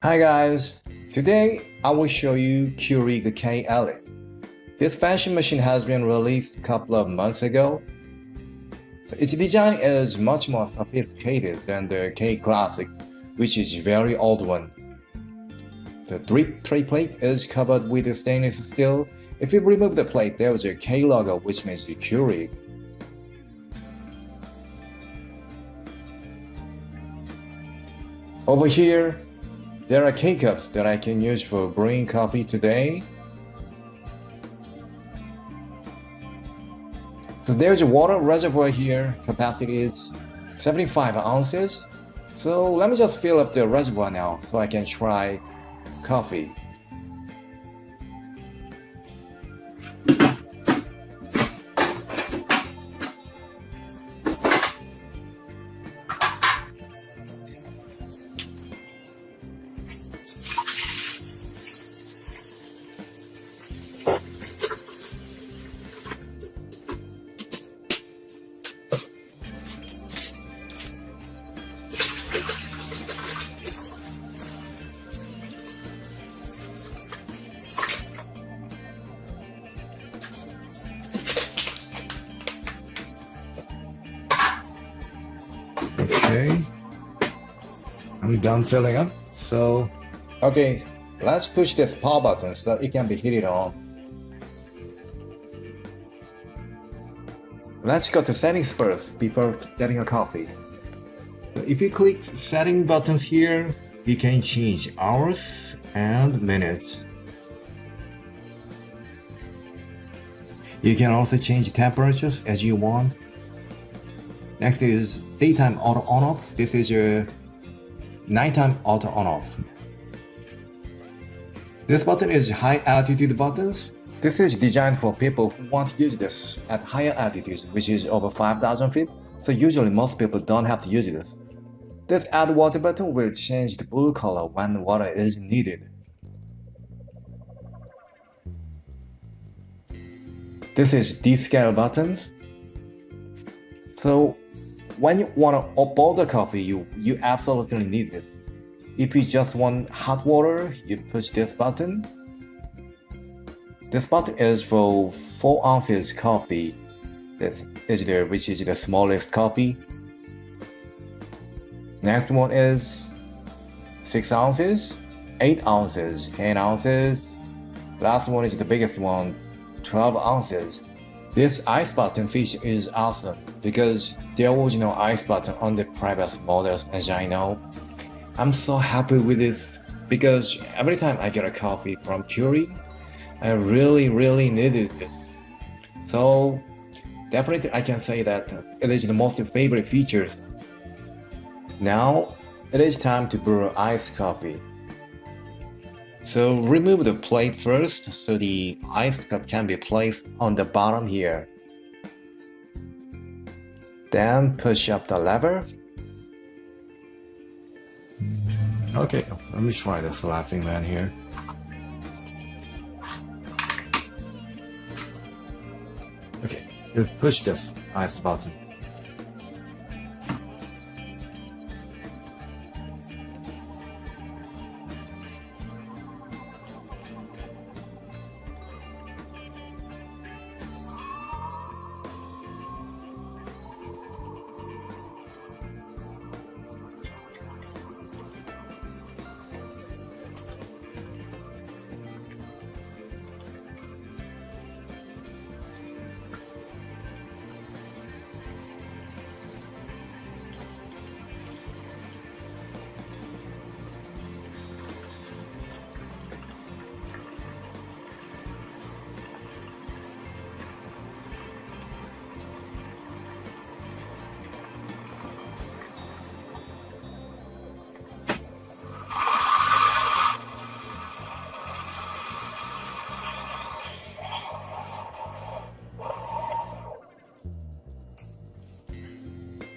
Hi guys, today I will show you Keurig K-Elite. This fashion machine has been released a couple of months ago. So its design is much more sophisticated than the K Classic, which is a very old one. The drip tray plate is covered with stainless steel. If you remove the plate, there is a K logo, which means Keurig. Over here, there are K-cups that I can use for brewing coffee today. So there's a water reservoir here, capacity is 75 ounces. So let me just fill up the reservoir now so I can try coffee. Okay, I'm done filling up. So, okay, let's push this power button so it can be heated on. Let's go to settings first before getting a coffee. So if you click setting buttons here, you can change hours and minutes. You can also change temperatures as you want. Next is daytime auto on off. This is your nighttime auto on off. This button is high altitude buttons. This is designed for people who want to use this at higher altitudes, which is over 5,000 feet. So usually most people don't have to use this. This add water button will change the blue color when water is needed. This is descale buttons. So when you want to boil the coffee, you absolutely need this. If you just want hot water, you push this button. This button is for 4 ounces coffee. Which is the smallest coffee. Next one is 6 ounces, 8 ounces, 10 ounces. Last one is the biggest one, 12 ounces. This ice button feature is awesome because there was no ice button on the previous models as I know. I'm so happy with this because every time I get a coffee from Keurig, I really needed this. So definitely I can say that it is the most favorite features. Now it is time to brew iced coffee. So remove the plate first so the iced cup can be placed on the bottom here. Then push up the lever. Okay, let me try this laughing man here. Okay, you push this iced button.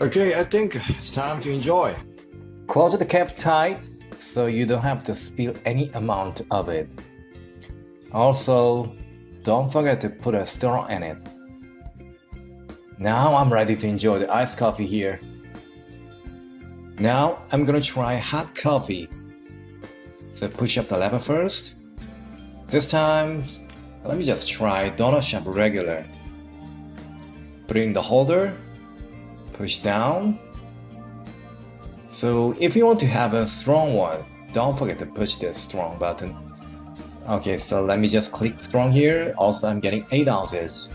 Okay, I think it's time to enjoy. Close the cap tight so you don't have to spill any amount of it. Also, don't forget to put a straw in it. Now I'm ready to enjoy the iced coffee here. Now I'm gonna try hot coffee. So push up the lever first. This time, let me just try donut shape regular. Bring the holder, push down. So if you want to have a strong one, don't forget to push this strong button. Okay, so let me just click strong here. Also, I'm getting 8 ounces.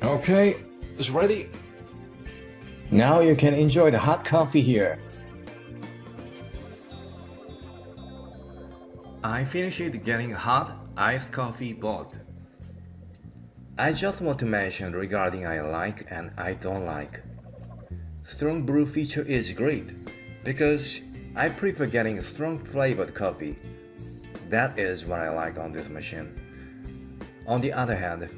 Okay, it's ready. Now you can enjoy the hot coffee here. I finished getting hot iced coffee bought. I just want to mention regarding I like and I don't like. Strong Brew feature is great because I prefer getting strong flavored coffee. That is what I like on this machine. On the other hand,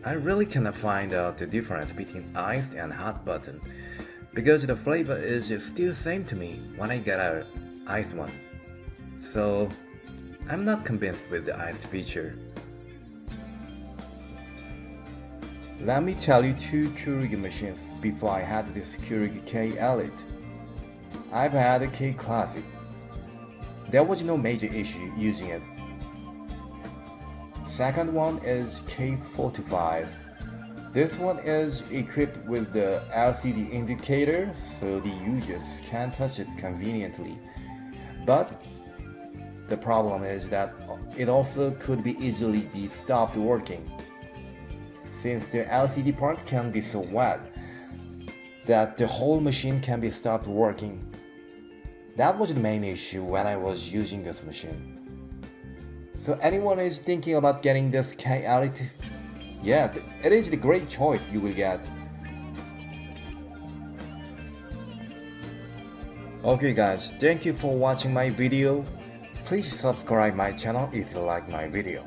I really cannot find out the difference between iced and hot button because the flavor is still same to me when I get an iced one. So I'm not convinced with the iced feature. Let me tell you 2 Keurig machines before I had this Keurig K-Elite. I've had a K Classic. There was no major issue using it. Second one is K45. This one is equipped with the LCD indicator so the users can touch it conveniently. But the problem is that it also could be easily be stopped working, since the LCD part can be so wet that the whole machine can be stopped working. That was the main issue when I was using this machine. So anyone is thinking about getting this K-Elite, yeah, it is the great choice you will get. Okay guys, thank you for watching my video. Please subscribe my channel if you like my video.